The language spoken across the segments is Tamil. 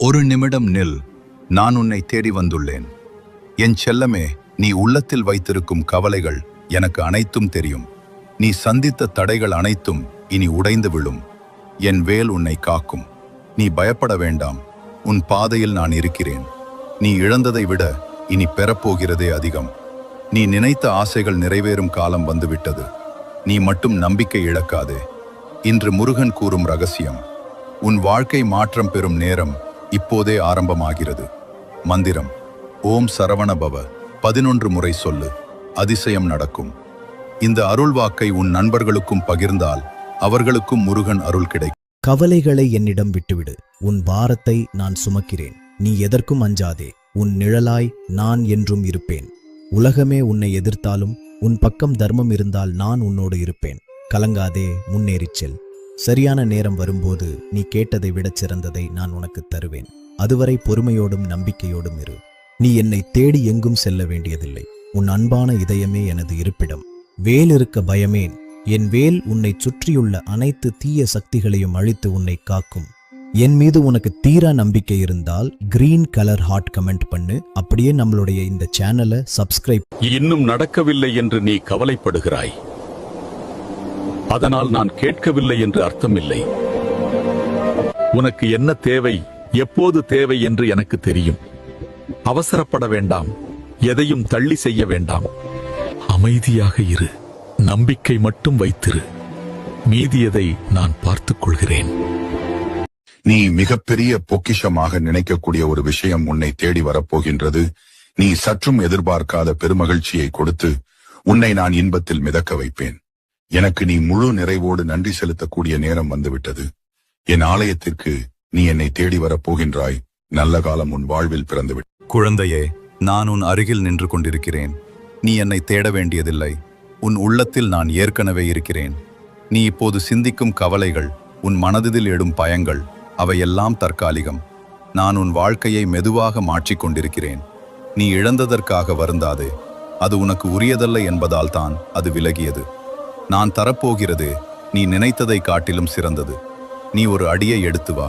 ஒரு நிமிடம் நில். நான் உன்னை தேடி வந்துள்ளேன். என் செல்லமே, நீ உள்ளத்தில் வைத்திருக்கும் கவலைகள் எனக்கு அனைத்தும் தெரியும். நீ சந்தித்த தடைகள் அனைத்தும் இனி உடைந்து விழும். என் வேல் உன்னை காக்கும். நீ பயப்பட வேண்டாம். உன் பாதையில் நான் இருக்கிறேன். நீ இழந்ததை விட இனி பெறப்போகிறதே அதிகம். நீ நினைத்த ஆசைகள் நிறைவேறும் காலம் வந்துவிட்டது. நீ மட்டும் நம்பிக்கை இழக்காதே. இன்று முருகன் கூறும் ரகசியம்: உன் வாழ்க்கை மாற்றம் பெறும் நேரம் இப்போதே ஆரம்பமாகிறது. மந்திரம்: ஓம் சரவணபவ 11 முறை சொல்லு. அதிசயம் நடக்கும். இந்த அருள் வாக்கை உன் நண்பர்களுக்கும் பகிர்ந்தால் அவர்களுக்கும் முருகன் அருள் கிடைக்கும். கவலைகளை என்னிடம் விட்டுவிடு. உன் பாரத்தை நான் சுமக்கிறேன். நீ எதற்கும் அஞ்சாதே. உன் நிழலாய் நான் என்றும் இருப்பேன். உலகமே உன்னை எதிர்த்தாலும் உன் பக்கம் தர்மம் இருந்தால் நான் உன்னோடு இருப்பேன். கலங்காதே, முன்னேறிச் செல். சரியான நேரம் வரும்போது நீ கேட்டதை விடச் சிறந்ததை நான் உனக்கு தருவேன். அதுவரை பொறுமையோடும் நம்பிக்கையோடும் இரு. நீ என்னை தேடி எங்கும் செல்ல வேண்டியதில்லை. உன் அன்பான இதயமே எனது இருப்பிடம். வேல் இருக்க பயமேன். என் வேல் உன்னை சுற்றியுள்ள அனைத்து தீய சக்திகளையும் அழித்து உன்னை காக்கும். என் மீது உனக்கு தீரா நம்பிக்கை இருந்தால் கிரீன் கலர் ஹார்ட் கமெண்ட் பண்ணு. அப்படியே நம்மளுடைய இந்த சேனலை சப்ஸ்கிரைப். இன்னும் நடக்கவில்லை என்று நீ கவலைப்படுகிறாய். அதனால் நான் கேட்கவில்லை என்று அர்த்தமில்லை. உனக்கு என்ன தேவை, எப்போது தேவை என்று எனக்கு தெரியும். அவசரப்பட வேண்டாம். எதையும் தள்ளி செய்ய வேண்டாம். அமைதியாக இரு. நம்பிக்கை மட்டும் வைத்திரு. மீதியதை நான் பார்த்துக் கொள்கிறேன். நீ மிகப்பெரிய பொக்கிஷமாக நினைக்கக்கூடிய ஒரு விஷயம் உன்னை தேடி வரப்போகின்றது. நீ சற்றும் எதிர்பார்க்காத பெருமகிழ்ச்சியை கொடுத்து உன்னை நான் இன்பத்தில் மிதக்க வைப்பேன். எனக்கு நீ முழு நிறைவோடு நன்றி செலுத்தக்கூடிய நேரம் வந்துவிட்டது. என் ஆலயத்திற்கு நீ என்னை தேடி வரப்போகின்றாய். நல்ல காலம் உன் வாழ்வில் பிறந்துவிட்டு. குழந்தையே, நான் உன் அருகில் நின்று கொண்டிருக்கிறேன். நீ என்னை தேட வேண்டியதில்லை. உன் உள்ளத்தில் நான் ஏற்கனவே இருக்கிறேன். நீ இப்போது சிந்திக்கும் கவலைகள், உன் மனதில் எழும் பயங்கள், அவையெல்லாம் தற்காலிகம். நான் உன் வாழ்க்கையை மெதுவாக மாற்றிக்கொண்டிருக்கிறேன். நீ இழந்ததற்காக வருந்தாதே. அது உனக்கு உரியதல்ல என்பதால் தான் அது விலகியது. நான் தரப்போகிறது நீ நினைத்ததை காட்டிலும் சிறந்தது. நீ ஒரு அடியை எடுத்து வா.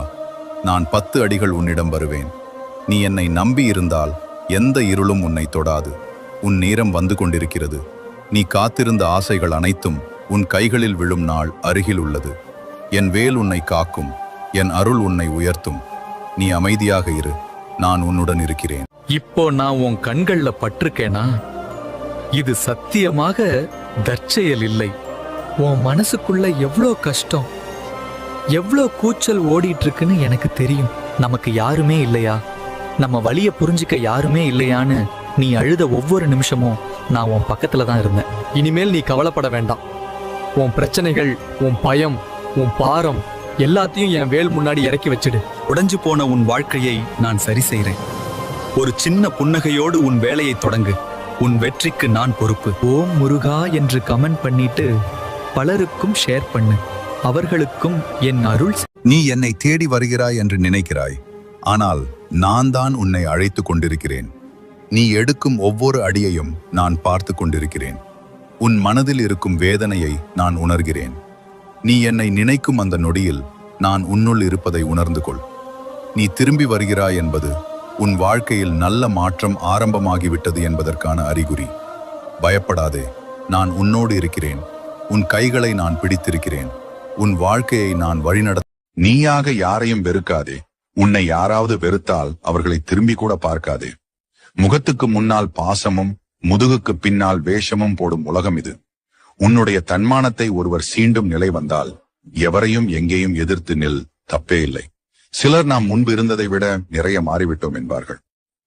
நான் 10 அடிகள் உன்னிடம் வருவேன். நீ என்னை நம்பி இருந்தால் எந்த இருளும் உன்னை தொடாது. உன் நேரம் வந்து கொண்டிருக்கிறது. நீ காத்திருந்த ஆசைகள் அனைத்தும் உன் கைகளில் விழும் நாள் அருகில் உள்ளது. என் வேல் உன்னை காக்கும். என் அருள் உன்னை உயர்த்தும். நீ அமைதியாக இரு. நான் உன்னுடன் இருக்கிறேன். இப்போ நான் உன் கண்கள்ல பட்டிருக்கேனா? இது சத்தியமாக தற்செயல் இல்லை. உன் மனசுக்குள்ள எவ்வளோ கஷ்டம், எவ்வளோ கூச்சல் ஓடிட்டு இருக்குன்னு எனக்கு தெரியும். நமக்கு யாருமே இல்லையா, நம்ம வலிய புரிஞ்சுக்க யாருமே இல்லையான்னு நீ அழுத ஒவ்வொரு நிமிஷமும் நான் உன் பக்கத்துல தான் இருந்தேன். இனிமேல் நீ கவலைப்பட வேண்டாம். உன் பிரச்சனைகள், உன் பயம், உன் பாரம் எல்லாத்தையும் என் வேல் முன்னாடி இறக்கி வச்சிடு. உடைஞ்சு போன உன் வாழ்க்கையை நான் சரி செய்கிறேன். ஒரு சின்ன புன்னகையோடு உன் வேலையை தொடங்கு. உன் வெற்றிக்கு நான் பொறுப்பு. ஓம் முருகா என்று கமெண்ட் பண்ணிட்டு பலருக்கும் ஷேர் பண்ணு. அவர்களுக்கும் என் அருள். நீ என்னை தேடி வருகிறாய் என்று நினைக்கிறாய். ஆனால் நான் தான் உன்னை அழைத்து கொண்டிருக்கிறேன். நீ எடுக்கும் ஒவ்வொரு அடியையும் நான் பார்த்து கொண்டிருக்கிறேன். உன் மனதில் இருக்கும் வேதனையை நான் உணர்கிறேன். நீ என்னை நினைக்கும் அந்த நொடியில் நான் உன்னுள் இருப்பதை உணர்ந்து கொள். நீ திரும்பி வருகிறாய் என்பது உன் வாழ்க்கையில் நல்ல மாற்றம் ஆரம்பமாகிவிட்டது என்பதற்கான அறிகுறி. பயப்படாதே, நான் உன்னோடு இருக்கிறேன். உன் கைகளை நான் பிடித்திருக்கிறேன். உன் வாழ்க்கையை நான் வழிநட. நீயாக யாரையும் வெறுக்காதே. உன்னை யாராவது வெறுத்தால் அவர்களை திரும்பி கூட பார்க்காதே. முகத்துக்கு முன்னால் பாசமும் முதுகுக்கு பின்னால் வேஷமும் போடும் உலகம் இது. உன்னுடைய தன்மானத்தை ஒருவர் சீண்டும் நிலை வந்தால் எவரையும் எங்கேயும் எதிர்த்து நில். தப்பே இல்லை. சிலர் நாம் முன்பு இருந்ததை விட நிறைய மாறிவிட்டோம் என்பார்கள்.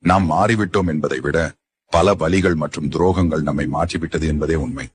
நாம் மாறிவிட்டோம் என்பதை விட பல வலிகள் மற்றும் துரோகங்கள் நம்மை மாற்றிவிட்டது என்பதே உண்மை.